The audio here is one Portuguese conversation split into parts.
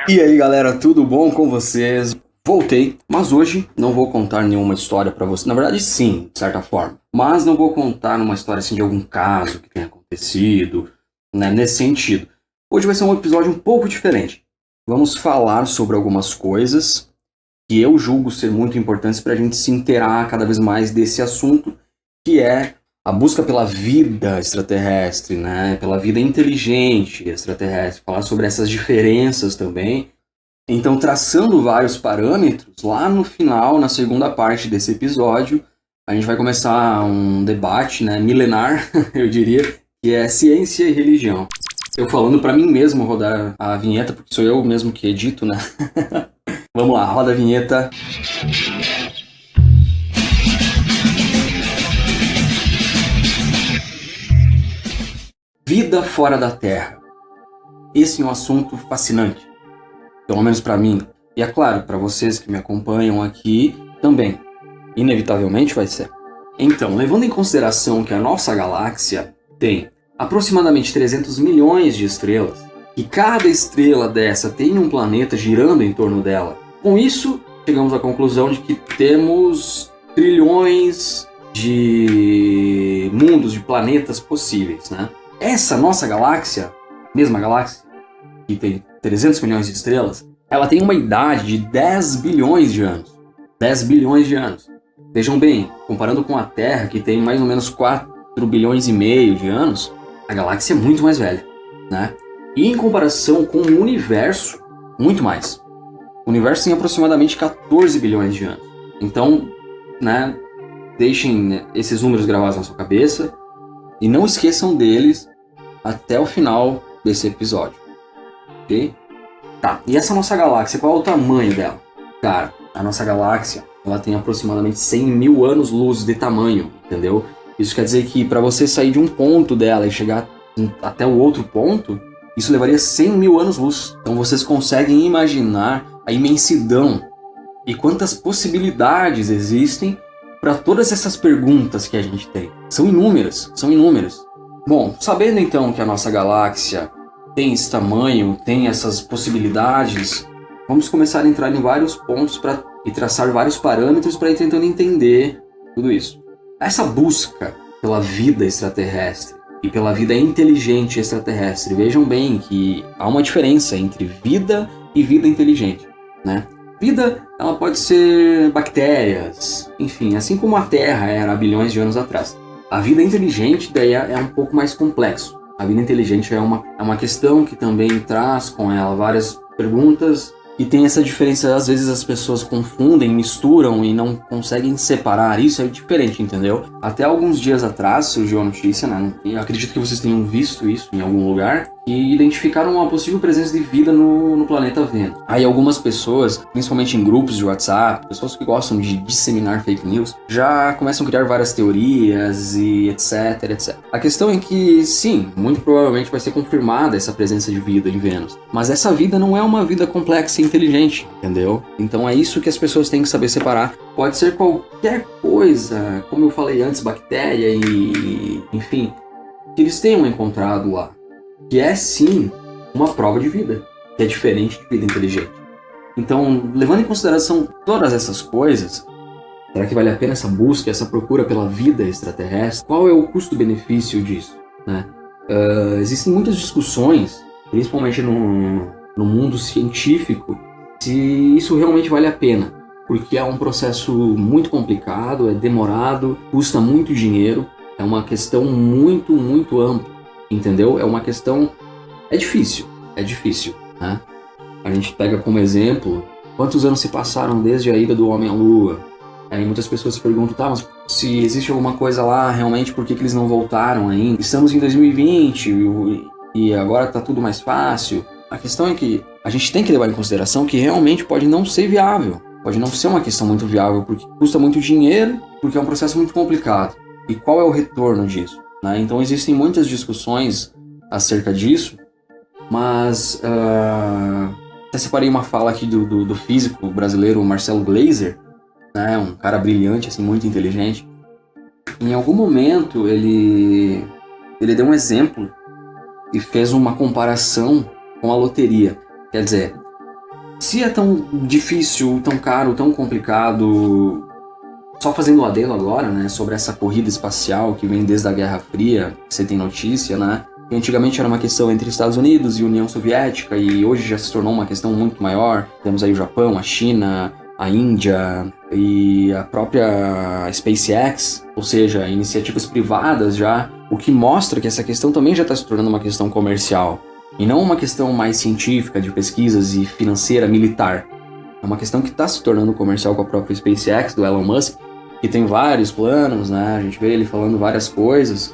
E aí galera, tudo bom com vocês? Voltei, mas hoje não vou contar nenhuma história pra você. Na verdade sim, de certa forma. Mas não vou contar uma história assim de algum caso que tenha acontecido, né, nesse sentido. Hoje vai ser um episódio um pouco diferente. Vamos falar sobre algumas coisas que eu julgo ser muito importantes pra gente se inteirar cada vez mais desse assunto, que é a busca pela vida extraterrestre, né? Pela vida inteligente extraterrestre. Falar sobre essas diferenças também. Então, traçando vários parâmetros, lá no final, na segunda parte desse episódio, a gente vai começar um debate, né, milenar, eu diria, que é ciência e religião. Eu falando pra mim mesmo rodar a vinheta, porque sou eu mesmo que edito, né? Vamos lá, roda a vinheta. Vida fora da Terra. Esse é um assunto fascinante, pelo menos pra mim. E é claro, pra vocês que me acompanham aqui também. Inevitavelmente vai ser. Então, levando em consideração que a nossa galáxia tem aproximadamente 300 milhões de estrelas, e cada estrela dessa tem um planeta girando em torno dela, com isso, chegamos à conclusão de que temos trilhões de mundos, de planetas possíveis, né? Essa nossa galáxia, mesma galáxia, que tem 300 milhões de estrelas, ela tem uma idade de 10 bilhões de anos. 10 bilhões de anos. Vejam bem, comparando com a Terra, que tem mais ou menos 4 bilhões e meio de anos, a galáxia é muito mais velha, né? E em comparação com o universo, muito mais. O universo tem aproximadamente 14 bilhões de anos. Então, né, deixem esses números gravados na sua cabeça e não esqueçam deles até o final desse episódio, ok? Tá, e essa nossa galáxia, qual é o tamanho dela? Cara, a nossa galáxia, ela tem aproximadamente 100 mil anos-luz de tamanho, entendeu? Isso quer dizer que para você sair de um ponto dela e chegar até o outro ponto, isso levaria 100 mil anos-luz. Então vocês conseguem imaginar a imensidão e quantas possibilidades existem para todas essas perguntas que a gente tem. São inúmeras, são inúmeras. Bom, sabendo então que a nossa galáxia tem esse tamanho, tem essas possibilidades, vamos começar a entrar em vários pontos e traçar vários parâmetros para ir tentando entender tudo isso. Essa busca pela vida extraterrestre e pela vida inteligente extraterrestre, vejam bem que há uma diferença entre vida e vida inteligente, né? Vida, ela pode ser bactérias, enfim, assim como a Terra era há bilhões de anos atrás. A vida inteligente daí é um pouco mais complexo. A vida inteligente é uma questão que também traz com ela várias perguntas e tem essa diferença. Às vezes as pessoas confundem, misturam e não conseguem separar. Isso é diferente, entendeu? Até alguns dias atrás surgiu a notícia, né? E acredito que vocês tenham visto isso em algum lugar, que identificaram uma possível presença de vida no planeta Vênus. Aí algumas pessoas, principalmente em grupos de WhatsApp, pessoas que gostam de disseminar fake news, já começam a criar várias teorias e etc, etc. A questão é que, sim, muito provavelmente vai ser confirmada essa presença de vida em Vênus. Mas essa vida não é uma vida complexa e inteligente, entendeu? Então é isso que as pessoas têm que saber separar. Pode ser qualquer coisa, como eu falei antes, bactéria e enfim, que eles tenham encontrado lá, que é sim uma prova de vida, que é diferente de vida inteligente. Então, levando em consideração todas essas coisas, será que vale a pena essa busca, essa procura pela vida extraterrestre? Qual é o custo-benefício disso, né? Existem muitas discussões, principalmente no mundo científico, se isso realmente vale a pena, porque é um processo muito complicado, é demorado, custa muito dinheiro, é uma questão muito, muito ampla, entendeu? É uma questão... é difícil, né? A gente pega como exemplo, quantos anos se passaram desde a ida do homem à Lua? Aí muitas pessoas se perguntam, tá, mas se existe alguma coisa lá, realmente, por que eles não voltaram ainda? Estamos em 2020 e agora tá tudo mais fácil. A questão é que a gente tem que levar em consideração que realmente pode não ser viável. Pode não ser uma questão muito viável, porque custa muito dinheiro, porque é um processo muito complicado. E qual é o retorno disso, né? Então existem muitas discussões acerca disso, mas até separei uma fala aqui do físico brasileiro Marcelo Gleiser, né? Um cara brilhante, assim, muito inteligente. Em algum momento ele deu um exemplo e fez uma comparação com a loteria. Quer dizer, Se é tão difícil, tão caro, tão complicado, só fazendo um adendo agora, né, sobre essa corrida espacial que vem desde a Guerra Fria, você tem notícia, né, que antigamente era uma questão entre Estados Unidos e União Soviética e hoje já se tornou uma questão muito maior. Temos aí o Japão, a China, a Índia e a própria SpaceX, ou seja, iniciativas privadas já, o que mostra que essa questão também já está se tornando uma questão comercial e não uma questão mais científica, de pesquisas e financeira, militar. É uma questão que está se tornando comercial com a própria SpaceX, do Elon Musk, que tem vários planos, né? A gente vê ele falando várias coisas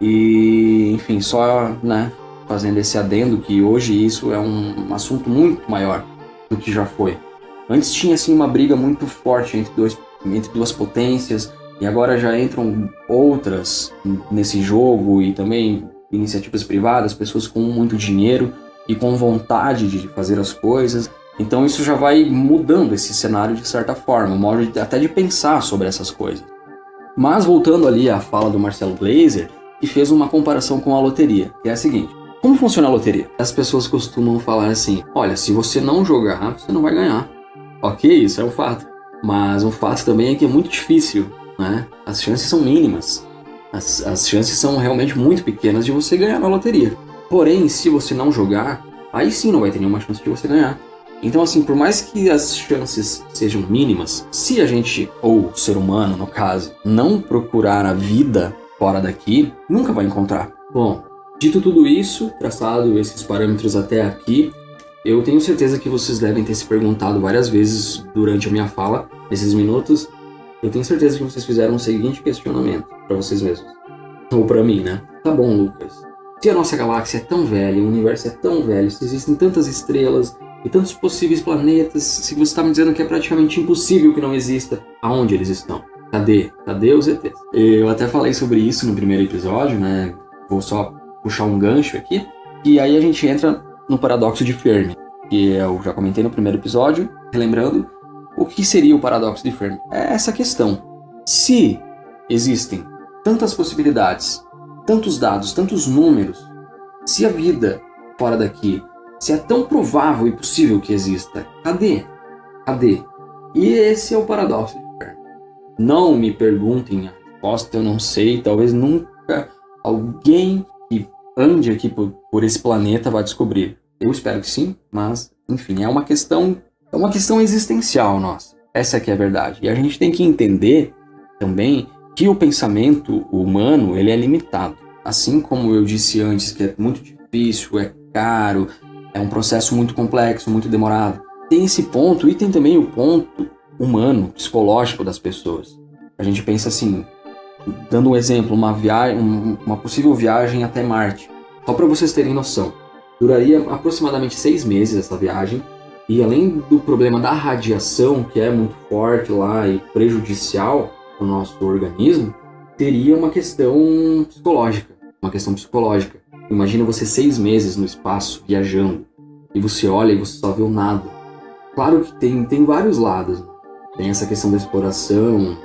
e, enfim, só, né, fazendo esse adendo que hoje isso é um assunto muito maior do que já foi. Antes tinha, assim, uma briga muito forte entre duas potências e agora já entram outras nesse jogo e também iniciativas privadas, pessoas com muito dinheiro e com vontade de fazer as coisas. Então isso já vai mudando esse cenário de certa forma, o modo até de pensar sobre essas coisas. Mas voltando ali à fala do Marcelo Gleiser, que fez uma comparação com a loteria, que é a seguinte: como funciona a loteria? As pessoas costumam falar assim, olha, se você não jogar, você não vai ganhar. Ok, isso é um fato, mas um fato também é que é muito difícil, né? As chances são mínimas, as chances são realmente muito pequenas de você ganhar na loteria. Porém, se você não jogar, aí sim não vai ter nenhuma chance de você ganhar. Então, assim, por mais que as chances sejam mínimas, se a gente, ou o ser humano no caso, não procurar a vida fora daqui, nunca vai encontrar. Bom, dito tudo isso, traçado esses parâmetros até aqui, eu tenho certeza que vocês devem ter se perguntado várias vezes durante a minha fala, nesses minutos. Eu tenho certeza que vocês fizeram o seguinte questionamento para vocês mesmos. Ou para mim, né? Tá bom, Lucas. Se a nossa galáxia é tão velha, o universo é tão velho, se existem tantas estrelas e tantos possíveis planetas, se você está me dizendo que é praticamente impossível que não exista, aonde eles estão? Cadê? Cadê os ETs? Eu até falei sobre isso no primeiro episódio, né? Vou só puxar um gancho aqui. E aí a gente entra no paradoxo de Fermi, que eu já comentei no primeiro episódio, relembrando. O que seria o paradoxo de Fermi? É essa questão. Se existem tantas possibilidades, tantos dados, tantos números, se a vida fora daqui, se é tão provável e possível que exista, cadê? Cadê? E esse é o paradoxo de Fermi. Não me perguntem a resposta, eu não sei, talvez nunca alguém que ande aqui por esse planeta vai descobrir. Eu espero que sim, mas, enfim, é uma questão existencial nossa. Essa que é a verdade. E a gente tem que entender também que o pensamento humano, ele é limitado. Assim como eu disse antes, que é muito difícil, é caro, é um processo muito complexo, muito demorado. Tem esse ponto e tem também o ponto humano, psicológico das pessoas. A gente pensa assim, dando um exemplo, uma possível viagem até Marte. Só para vocês terem noção. Duraria aproximadamente 6 meses essa viagem. E além do problema da radiação, que é muito forte lá e prejudicial para o nosso organismo, teria uma questão psicológica. Imagina você 6 meses no espaço, viajando, e você olha e você só vê o nada. Claro que tem vários lados. Tem essa questão da exploração.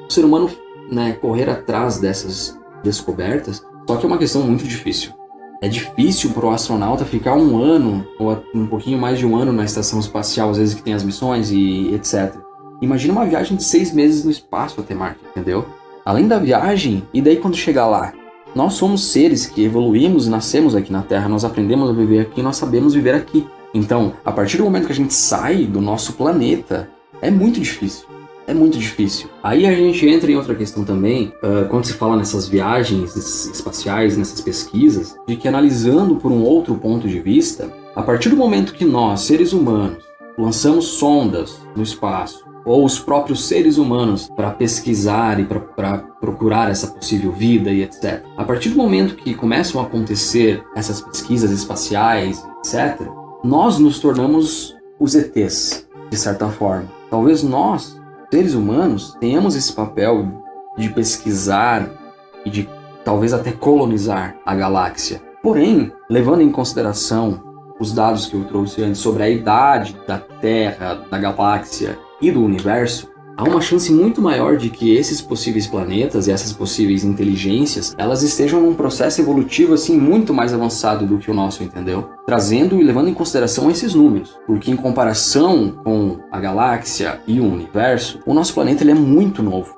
O ser humano, né, correr atrás dessas descobertas, só que é uma questão muito difícil. É difícil para o astronauta ficar 1 ano, ou um pouquinho mais de 1 ano na estação espacial, às vezes que tem as missões e etc. Imagina uma viagem de 6 meses no espaço até Marte, entendeu? Além da viagem, e daí quando chegar lá? Nós somos seres que evoluímos e nascemos aqui na Terra, nós aprendemos a viver aqui, nós sabemos viver aqui. Então, a partir do momento que a gente sai do nosso planeta, é muito difícil. É muito difícil. Aí a gente entra em outra questão também, quando se fala nessas viagens espaciais, nessas pesquisas, de que analisando por um outro ponto de vista, a partir do momento que nós, seres humanos, lançamos sondas no espaço, ou os próprios seres humanos para pesquisar e para procurar essa possível vida e etc. A partir do momento que começam a acontecer essas pesquisas espaciais, etc., nós nos tornamos os ETs, de certa forma. Talvez nós, seres humanos, tenhamos esse papel de pesquisar e de talvez até colonizar a galáxia. Porém, levando em consideração os dados que eu trouxe antes sobre a idade da Terra, da galáxia e do universo, há uma chance muito maior de que esses possíveis planetas e essas possíveis inteligências, elas estejam num processo evolutivo assim muito mais avançado do que o nosso, entendeu? Trazendo e levando em consideração esses números, porque em comparação com a galáxia e o universo, o nosso planeta ele é muito novo,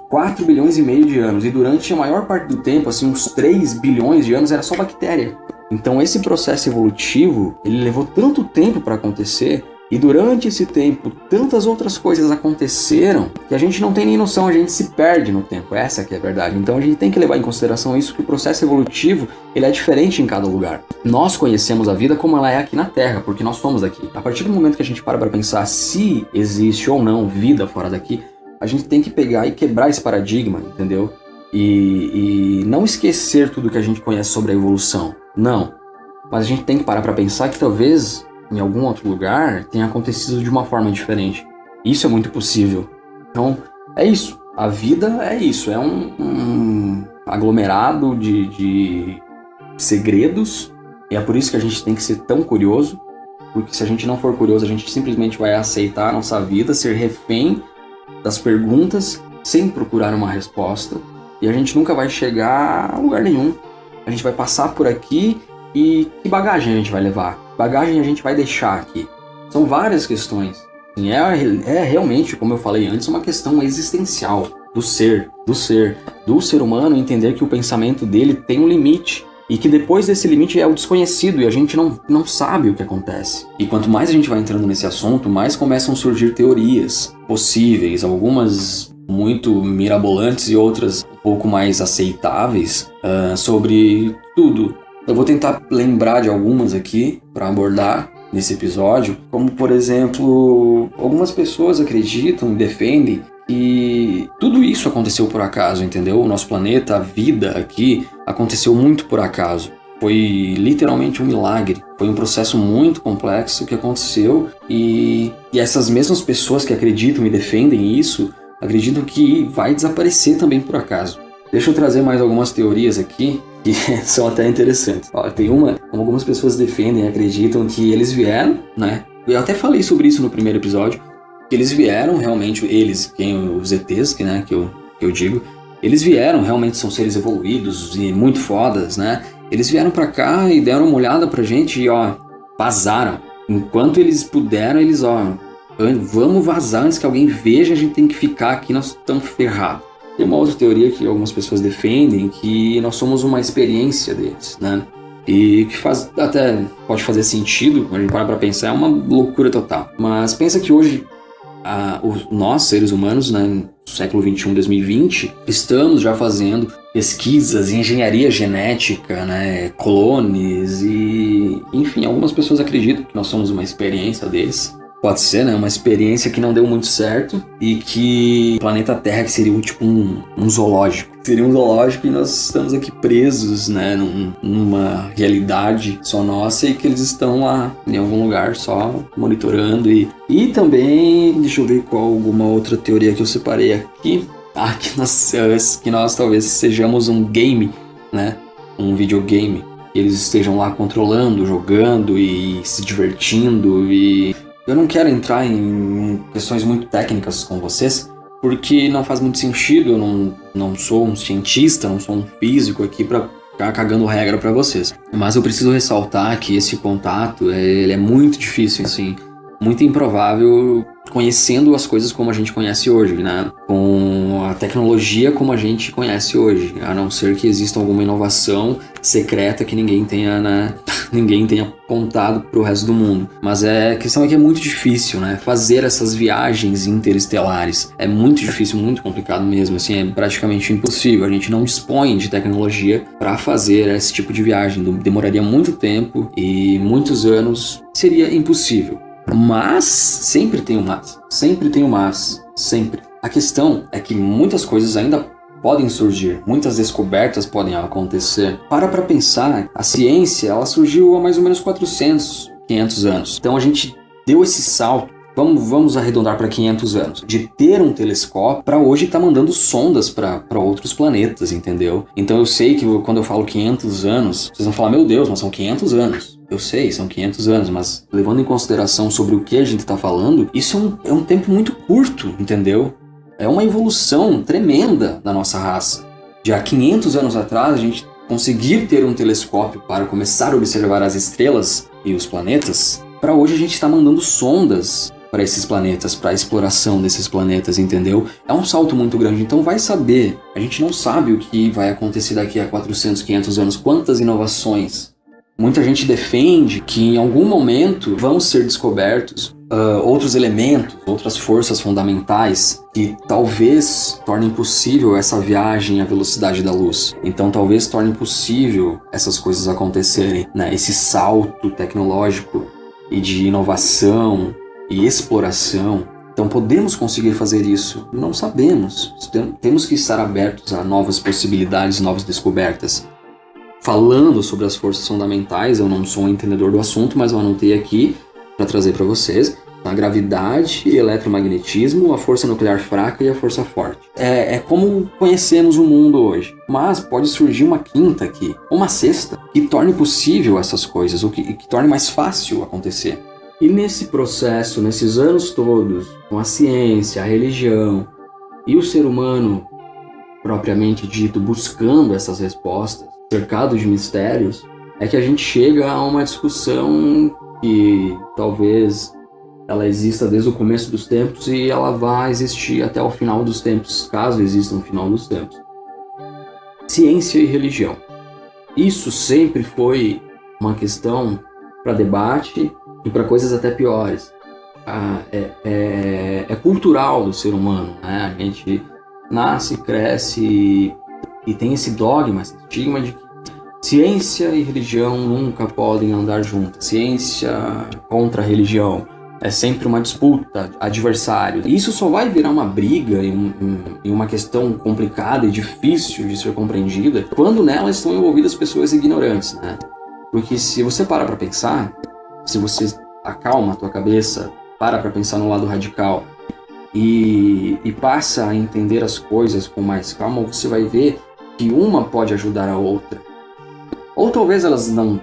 4 bilhões e meio de anos, e durante a maior parte do tempo, assim, uns 3 bilhões de anos era só bactéria. Então esse processo evolutivo, ele levou tanto tempo para acontecer, e durante esse tempo, tantas outras coisas aconteceram que a gente não tem nem noção, a gente se perde no tempo. Essa que é a verdade. Então a gente tem que levar em consideração isso, que o processo evolutivo ele é diferente em cada lugar. Nós conhecemos a vida como ela é aqui na Terra, porque nós somos daqui. A partir do momento que a gente para pensar se existe ou não vida fora daqui, a gente tem que pegar e quebrar esse paradigma, entendeu? E não esquecer tudo que a gente conhece sobre a evolução. Não. Mas a gente tem que parar para pensar que talvez em algum outro lugar tenha acontecido de uma forma diferente. Isso é muito possível. Então, é isso. A vida é isso. É um aglomerado de segredos. E é por isso que a gente tem que ser tão curioso. Porque se a gente não for curioso, a gente simplesmente vai aceitar a nossa vida, ser refém das perguntas, sem procurar uma resposta. E a gente nunca vai chegar a lugar nenhum. A gente vai passar por aqui e que bagagem a gente vai levar? Bagagem a gente vai deixar aqui? São várias questões. É realmente, como eu falei antes, uma questão existencial do ser humano entender que o pensamento dele tem um limite e que depois desse limite é o desconhecido e a gente não sabe o que acontece. E quanto mais a gente vai entrando nesse assunto, mais começam a surgir teorias possíveis, algumas muito mirabolantes e outras um pouco mais aceitáveis sobre tudo. Eu vou tentar lembrar de algumas aqui para abordar nesse episódio, como por exemplo, algumas pessoas acreditam e defendem que tudo isso aconteceu por acaso, entendeu? O nosso planeta, a vida aqui, aconteceu muito por acaso. Foi literalmente um milagre, foi um processo muito complexo que aconteceu e essas mesmas pessoas que acreditam e defendem isso, acreditam que vai desaparecer também por acaso. Deixa eu trazer mais algumas teorias aqui que são até interessantes. Ó, tem como algumas pessoas defendem e acreditam que eles vieram, né? Eu até falei sobre isso no primeiro episódio, que eles vieram realmente, os ETs, que eu digo, eles vieram, realmente são seres evoluídos e muito fodas, né? Eles vieram pra cá e deram uma olhada pra gente e, vazaram. Enquanto eles puderam, eles, vamos vazar antes que alguém veja, a gente tem que ficar aqui, nós estamos ferrados. Tem uma outra teoria que algumas pessoas defendem, que nós somos uma experiência deles, né? E que pode fazer sentido, quando a gente para pra pensar, é uma loucura total. Mas pensa que hoje, nós, seres humanos, né, no século XXI, 2020, estamos já fazendo pesquisas em engenharia genética, né, clones e... Enfim, algumas pessoas acreditam que nós somos uma experiência deles. Pode ser, né? Uma experiência que não deu muito certo e que o planeta Terra que seria tipo um zoológico. Seria um zoológico e nós estamos aqui presos, né? Numa realidade só nossa e que eles estão lá em algum lugar só monitorando. E também, deixa eu ver alguma outra teoria que eu separei aqui. Que nós talvez sejamos um game, né? Um videogame. E eles estejam lá controlando, jogando e se divertindo e... Eu não quero entrar em questões muito técnicas com vocês, porque não faz muito sentido, eu não sou um cientista, não sou um físico aqui para ficar cagando regra para vocês. Mas eu preciso ressaltar que esse contato, ele é muito difícil, assim, muito improvável, conhecendo as coisas como a gente conhece hoje, né? Com a tecnologia como a gente conhece hoje, a não ser que exista alguma inovação secreta que ninguém tenha, né? Ninguém tenha contado pro resto do mundo. Mas a questão é que é muito difícil, né? Fazer essas viagens interestelares. É muito difícil, muito complicado mesmo. Assim, é praticamente impossível. A gente não dispõe de tecnologia para fazer esse tipo de viagem. Demoraria muito tempo e muitos anos. Seria impossível. Mas sempre tem um mas. Sempre tem um mas. Sempre. A questão é que muitas coisas ainda podem surgir, muitas descobertas podem acontecer. Para pensar, a ciência ela surgiu há mais ou menos 400, 500 anos. Então a gente deu esse salto, vamos arredondar para 500 anos, de ter um telescópio para hoje estar mandando sondas para outros planetas, entendeu? Então eu sei que quando eu falo 500 anos, vocês vão falar, meu Deus, mas são 500 anos. Eu sei, são 500 anos, mas levando em consideração sobre o que a gente está falando, isso é um tempo muito curto, entendeu? É uma evolução tremenda da nossa raça. De há 500 anos atrás, a gente conseguir ter um telescópio para começar a observar as estrelas e os planetas, para hoje a gente está mandando sondas para esses planetas, para a exploração desses planetas, entendeu? É um salto muito grande, então vai saber. A gente não sabe o que vai acontecer daqui a 400, 500 anos, quantas inovações. Muita gente defende que em algum momento vão ser descobertos outros elementos, outras forças fundamentais que talvez tornem possível essa viagem à velocidade da luz. Então talvez torne possível essas coisas acontecerem, né? Esse salto tecnológico e de inovação e exploração. Então podemos conseguir fazer isso? Não sabemos. Temos que estar abertos a novas possibilidades, novas descobertas. Falando sobre as forças fundamentais, eu não sou um entendedor do assunto, mas eu anotei aqui para trazer para vocês: a gravidade, eletromagnetismo, a força nuclear fraca e a força forte. É como conhecemos o mundo hoje. Mas pode surgir uma quinta aqui, uma sexta, que torne possível essas coisas, ou que torne mais fácil acontecer. E nesse processo, nesses anos todos, com a ciência, a religião e o ser humano propriamente dito buscando essas respostas, cercado de mistérios, é que a gente chega a uma discussão que talvez ela exista desde o começo dos tempos e ela vai existir até o final dos tempos, caso exista um final dos tempos. Ciência e religião. Isso sempre foi uma questão para debate e para coisas até piores. É cultural do ser humano, né? A gente nasce, cresce e tem esse dogma, esse estigma de que ciência e religião nunca podem andar juntas. Ciência contra a religião é sempre uma disputa, adversário. Isso só vai virar uma briga e uma questão complicada e difícil de ser compreendida quando nela estão envolvidas pessoas ignorantes, né? Porque se você para pensar, se você acalma a tua cabeça, para pensar no lado radical e passa a entender as coisas com mais calma, você vai ver que uma pode ajudar a outra. Ou talvez elas não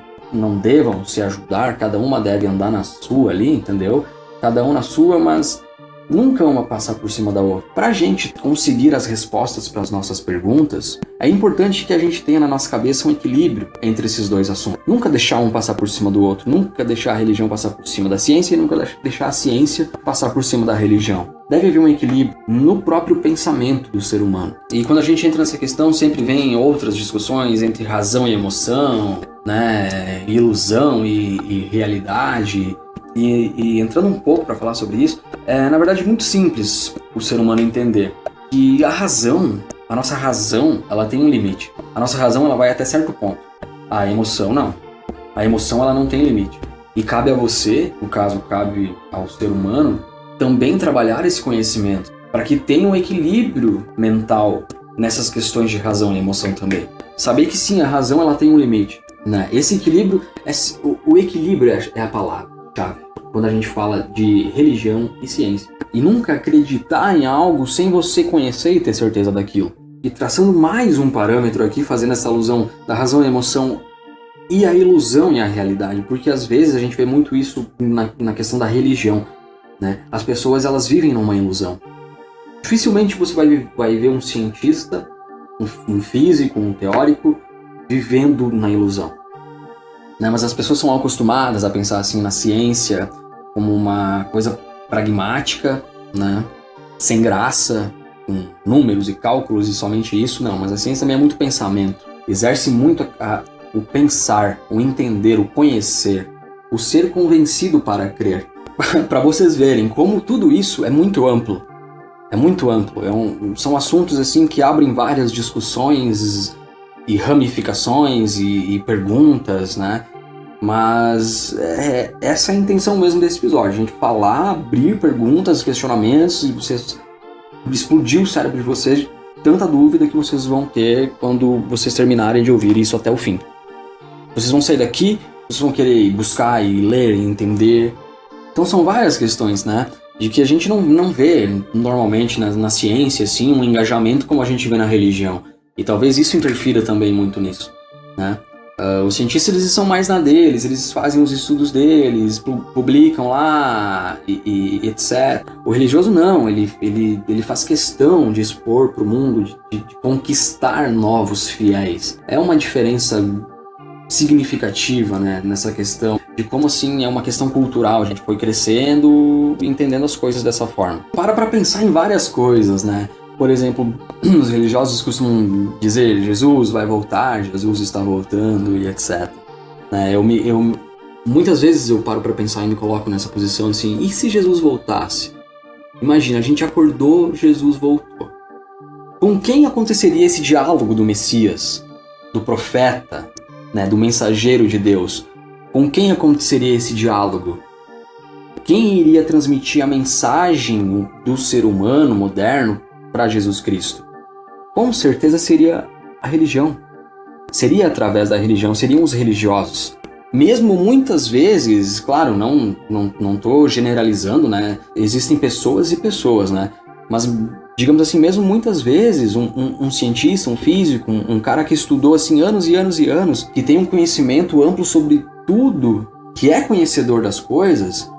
devam se ajudar, cada uma deve andar na sua ali, entendeu? Cada um na sua, mas nunca uma passar por cima da outra. Para a gente conseguir as respostas para as nossas perguntas, é importante que a gente tenha na nossa cabeça um equilíbrio entre esses dois assuntos. Nunca deixar um passar por cima do outro, nunca deixar a religião passar por cima da ciência e nunca deixar a ciência passar por cima da religião. Deve haver um equilíbrio no próprio pensamento do ser humano. E quando a gente entra nessa questão, sempre vem outras discussões entre razão e emoção, né? Ilusão e realidade. E entrando um pouco para falar sobre isso, é na verdade muito simples o ser humano entender que a nossa razão, ela tem um limite. A nossa razão, ela vai até certo ponto. A emoção, não. A emoção, ela não tem limite. E cabe a você, no caso, cabe ao ser humano, também trabalhar esse conhecimento para que tenha um equilíbro mental nessas questões de razão e emoção também. Saber que sim, a razão, ela tem um limite, né? Esse equilíbrio, o equilíbrio é a palavra-chave quando a gente fala de religião e ciência. E nunca acreditar em algo sem você conhecer e ter certeza daquilo. E traçando mais um parâmetro aqui, fazendo essa alusão da razão e emoção e a ilusão e a realidade, porque às vezes a gente vê muito isso na questão da religião, né? As pessoas, elas vivem numa ilusão. Dificilmente você vai ver um cientista, um físico, um teórico vivendo na ilusão, né? Mas as pessoas são acostumadas a pensar assim na ciência como uma coisa pragmática, né? Sem graça, com números e cálculos e somente isso. Não, mas a ciência também é muito pensamento. Exerce muito o pensar, o entender, o conhecer, o ser convencido para crer. Para vocês verem como tudo isso é muito amplo. É muito amplo. São assuntos assim que abrem várias discussões e ramificações e perguntas, né? Mas essa é a intenção mesmo desse episódio. A gente falar, abrir perguntas, questionamentos e vocês explodir o cérebro de vocês de tanta dúvida que vocês vão ter quando vocês terminarem de ouvir isso até o fim. Vocês vão sair daqui, vocês vão querer buscar e ler e entender. Então são várias questões, né? De que a gente não vê normalmente na ciência assim, um engajamento como a gente vê na religião. E talvez isso interfira também muito nisso, né? Os cientistas, eles são mais na deles, eles fazem os estudos deles, publicam lá e etc. O religioso não, ele faz questão de expor para o mundo, de conquistar novos fiéis. É uma diferença significativa, né, nessa questão de como assim é uma questão cultural. A gente foi crescendo, entendendo as coisas dessa forma. Para pensar em várias coisas, né? Por exemplo, os religiosos costumam dizer Jesus vai voltar, Jesus está voltando e etc. Muitas vezes eu paro para pensar e me coloco nessa posição assim, e se Jesus voltasse? Imagina, a gente acordou, Jesus voltou. Com quem aconteceria esse diálogo do Messias, do profeta, né, do mensageiro de Deus? Com quem aconteceria esse diálogo? Quem iria transmitir a mensagem do ser humano moderno para Jesus Cristo? Com certeza seria a religião. Seria através da religião, seriam os religiosos. Mesmo muitas vezes, claro, não estou generalizando, né? Existem pessoas e pessoas, né? Mas, digamos assim, mesmo muitas vezes, um cientista, um físico, um cara que estudou assim anos e anos e anos, que tem um conhecimento amplo sobre tudo, que é conhecedor das coisas,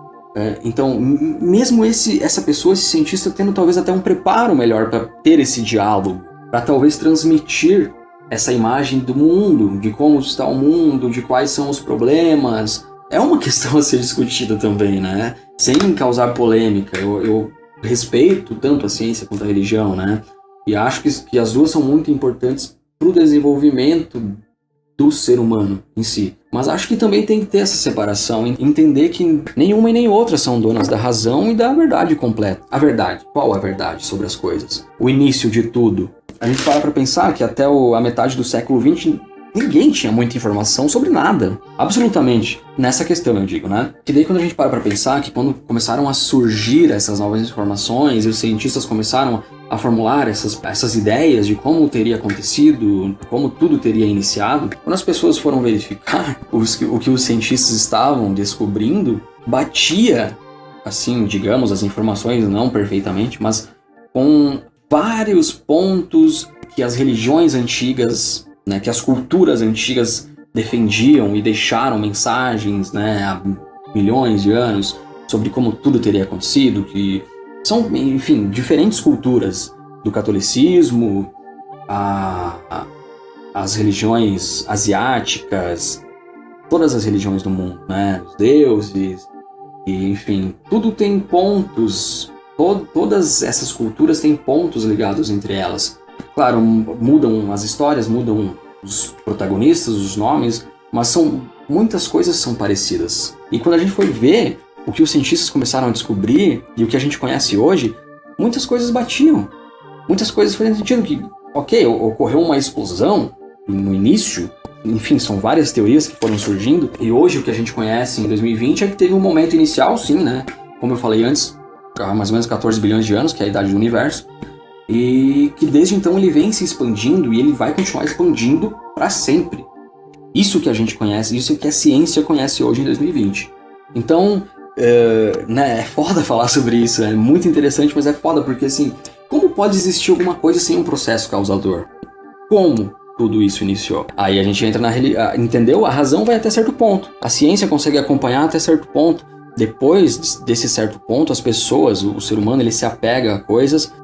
então, mesmo essa pessoa, esse cientista, tendo talvez até um preparo melhor para ter esse diálogo, para talvez transmitir essa imagem do mundo, de como está o mundo, de quais são os problemas, é uma questão a ser discutida também, né? Sem causar polêmica. Eu respeito tanto a ciência quanto a religião, né? E acho que as duas são muito importantes para o desenvolvimento do ser humano em si. Mas acho que também tem que ter essa separação, entender que nenhuma e nem outra são donas da razão e da verdade completa. A verdade. Qual a verdade sobre as coisas? O início de tudo. A gente para pensar que até a metade do século XX ninguém tinha muita informação sobre nada. Absolutamente. Nessa questão, eu digo, né? E daí quando a gente para pensar que quando começaram a surgir essas novas informações e os cientistas começaram a formular essas ideias de como teria acontecido, como tudo teria iniciado, quando as pessoas foram verificar o que os cientistas estavam descobrindo, batia, assim, digamos, as informações não perfeitamente, mas com vários pontos que as religiões antigas, né, que as culturas antigas defendiam e deixaram mensagens, né, há milhões de anos sobre como tudo teria acontecido, que são, enfim, diferentes culturas, do catolicismo, as religiões asiáticas, todas as religiões do mundo, né, os deuses, e, enfim, tudo tem pontos, todas essas culturas têm pontos ligados entre elas. Claro, mudam as histórias, mudam os protagonistas, os nomes, mas muitas coisas são parecidas. E quando a gente foi ver o que os cientistas começaram a descobrir e o que a gente conhece hoje, muitas coisas batiam. Muitas coisas faziam sentido que, ok, ocorreu uma explosão no início, enfim, são várias teorias que foram surgindo, e hoje o que a gente conhece em 2020 é que teve um momento inicial, sim, né? Como eu falei antes, há mais ou menos 14 bilhões de anos, que é a idade do universo, e que desde então ele vem se expandindo e ele vai continuar expandindo para sempre. Isso que a gente conhece, isso que a ciência conhece hoje em 2020. Então, é foda falar sobre isso, é muito interessante, mas é foda porque, assim, como pode existir alguma coisa sem um processo causador? Como tudo isso iniciou? Aí a gente entra entendeu? A razão vai até certo ponto. A ciência consegue acompanhar até certo ponto. Depois desse certo ponto, as pessoas, o ser humano, ele se apega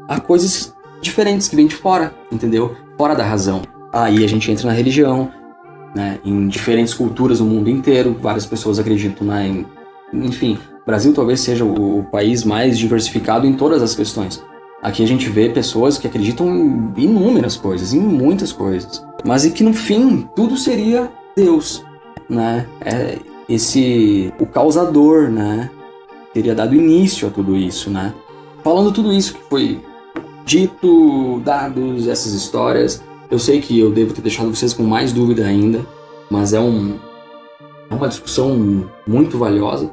a coisas diferentes que vêm de fora, entendeu? Fora da razão. Aí a gente entra na religião, né? Em diferentes culturas do mundo inteiro, várias pessoas acreditam enfim, o Brasil talvez seja o país mais diversificado em todas as questões. Aqui a gente vê pessoas que acreditam em inúmeras coisas, em muitas coisas. Mas e que no fim, tudo seria Deus, né? O causador, né? Teria dado início a tudo isso, né? Falando tudo isso que foi dito, dados, essas histórias, eu sei que eu devo ter deixado vocês com mais dúvida ainda, mas é uma discussão muito valiosa.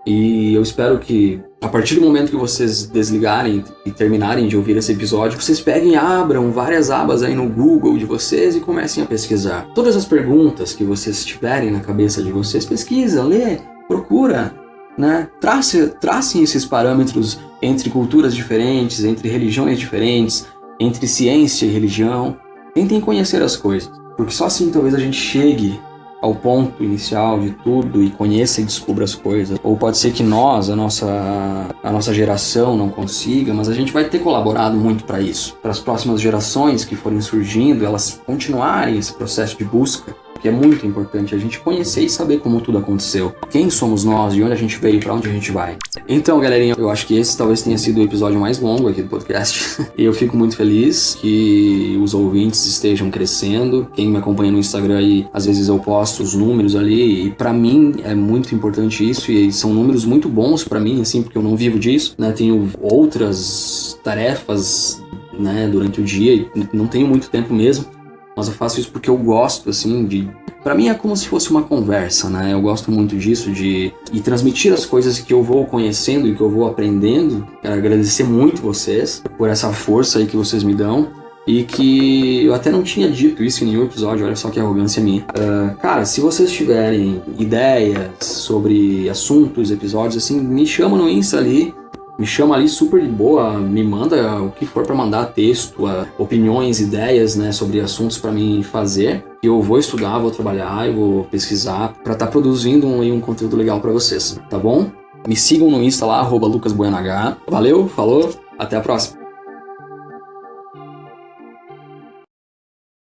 E eu espero que, a partir do momento que vocês desligarem e terminarem de ouvir esse episódio, vocês peguem e abram várias abas aí no Google de vocês e comecem a pesquisar. Todas as perguntas que vocês tiverem na cabeça de vocês, pesquisa, lê, procura, né? Tracem esses parâmetros entre culturas diferentes, entre religiões diferentes, entre ciência e religião. Tentem conhecer as coisas, porque só assim talvez a gente chegue ao ponto inicial de tudo e conheça e descubra as coisas. Ou pode ser que nós, a nossa geração não consiga, mas a gente vai ter colaborado muito para isso. Para as próximas gerações que forem surgindo, elas continuarem esse processo de busca, que é muito importante a gente conhecer e saber como tudo aconteceu. Quem somos nós, de onde a gente veio, para onde a gente vai. Então, galerinha, eu acho que esse talvez tenha sido o episódio mais longo aqui do podcast. E eu fico muito feliz que os ouvintes estejam crescendo. Quem me acompanha no Instagram aí, às vezes eu posto os números ali, e para mim é muito importante isso, e são números muito bons para mim, assim, porque eu não vivo disso, né? Tenho outras tarefas, né, durante o dia e não tenho muito tempo mesmo. Mas eu faço isso porque eu gosto, assim, Pra mim é como se fosse uma conversa, né? Eu gosto muito disso, de transmitir as coisas que eu vou conhecendo e que eu vou aprendendo. Quero agradecer muito vocês por essa força aí que vocês me dão. E que eu até não tinha dito isso em nenhum episódio, olha só que arrogância minha. Cara, se vocês tiverem ideias sobre assuntos, episódios, assim, me chama no Insta ali. Me chama ali super de boa, me manda o que for pra mandar, texto, opiniões, ideias, né, sobre assuntos pra mim fazer. E eu vou estudar, vou trabalhar, eu vou pesquisar pra estar produzindo um conteúdo legal pra vocês, tá bom? Me sigam no Insta lá, @lucasbuenah. Valeu, falou, até a próxima.